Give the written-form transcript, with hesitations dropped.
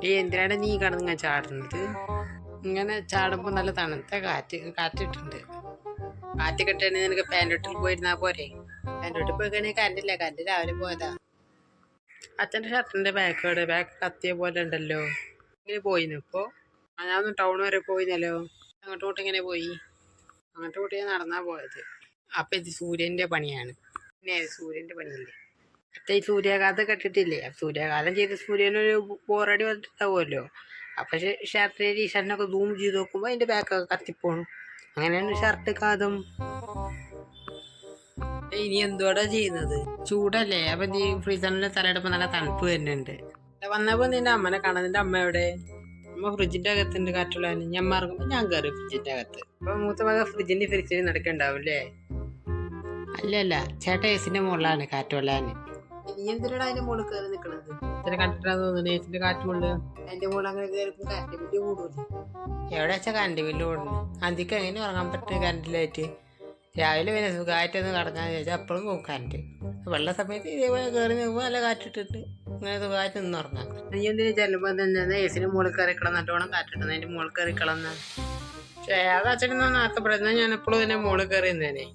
ഈ എന്തിനാണ് നീ കിടന്ന് ചാടുന്നത്? ഇങ്ങനെ ചാടുമ്പോൾ നല്ല തണുത്ത കാറ്റിട്ടുണ്ട്. കാറ്റ് കിട്ടണേ നിനക്ക് പാൻറ്റോട്ടിൽ പോയിരുന്നാ പോരെ? പാൻറ്റോട്ടിൽ പോയി കഴിഞ്ഞാൽ കറണ്ടില്ല, കറണ്ട് രാവിലെ പോയതാ. അച്ഛൻ്റെ ഷർട്ടിൻ്റെ ബാക്ക് കത്തിയ പോലെ ഉണ്ടല്ലോ. ഇങ്ങനെ പോയിന്ന് ഇപ്പോൾ ഞാനൊന്ന് ടൗൺ വരെ പോയിന്നല്ലോ. അങ്ങോട്ടോട്ട് ഇങ്ങനെ പോയി, അങ്ങോട്ടോട്ട് ഞാൻ നടന്നാ പോയത്. അപ്പം ഇത് സൂര്യൻ്റെ പണിയാണ്. പിന്നെ സൂര്യൻ്റെ പണിയല്ലേ. മറ്റേ ഈ സൂര്യാഘാതം കെട്ടിട്ടില്ലേ? സൂര്യാഘാതം ചെയ്ത് സൂര്യനൊരു ബോറടി വന്നിട്ടുണ്ടാവുമല്ലോ. അപ്പം ഷർട്ടിൻ്റെ ടീഷർട്ടിനൊക്കെ സൂം ചെയ്ത് നോക്കുമ്പോൾ അതിൻ്റെ ബാക്കൊക്കെ കത്തിപ്പോണു. അങ്ങനെയാണ് ഷർട്ട് ഘാതം. ഇനി എന്തോടാ ചെയ്യുന്നത്? ചൂടല്ലേ? അപ്പം നീ ഫ്രീസറിന്റെ തലയിടുമ്പോൾ നല്ല തണുപ്പ് വരുന്നുണ്ട്. വന്നപ്പോൾ നിന്റെ അമ്മനെ കാണാൻ. നിന്റെ അമ്മ എവിടെ? അമ്മ ഫ്രിഡ്ജിന്റെ അകത്തുണ്ട് കാറ്റുള്ളാൻ. ഞാൻ മറങ്ങുമ്പോൾ ഞാൻ കയറി ഫ്രിഡ്ജിന്റെ അകത്ത്. അപ്പൊ മൂത്ത മക ഫ്രിഡ്ജിൽ നടക്കണ്ടാവൂല്ലേ? അല്ലല്ല, ചേട്ടാ എസിന്റെ മുകളിലാണ് കാറ്റുള്ളാന്. നീ എന്തിനാണ് അതിന്റെ മുകളിൽ കയറി നിൽക്കണത്? ഇത്ര കണ്ടിട്ടാന്ന് തോന്നുന്നു എസിന്റെ കാറ്റ് കൊണ്ട്. അതിന്റെ മുകളിൽ അങ്ങനെ കയറിപ്പോൾ കറണ്ട് ബില്ല് കൂടുതൽ. എവിടെ വെച്ചാൽ കറണ്ട് ബില്ല് കൂടുന്നു? അന്തിക്ക് എങ്ങനെ ഉറങ്ങാൻ പറ്റും കറണ്ടിലായിട്ട്? രാവിലെ പിന്നെ സുഖമായിട്ടൊന്ന് കടക്കാന്ന് ചോദിച്ചാൽ അപ്പോഴും പോകും കറണ്ട്. വെള്ള സമയത്ത് ഇതേപോലെ കയറി നിൽക്കുമ്പോൾ നല്ല കാറ്റിട്ടിട്ട് ഇങ്ങനെ സുഖമായിട്ട് നിന്ന് ഉറങ്ങാം. നീ എന്തിനു ചെല്ലുമ്പോൾ തന്നെ എസിന് മുകളിൽ കയറി കിടന്നിട്ട് വേണം കാറ്റിട്ടുന്നത്. അതിന്റെ മുകളിൽ കയറി കിടന്ന് പക്ഷേ അച്ഛനെന്നാ നേരത്തെ പറയുന്നത്. ഞാൻ എപ്പോഴും ഇതിന്റെ മുകളിൽ കയറി നിന്നേനെ.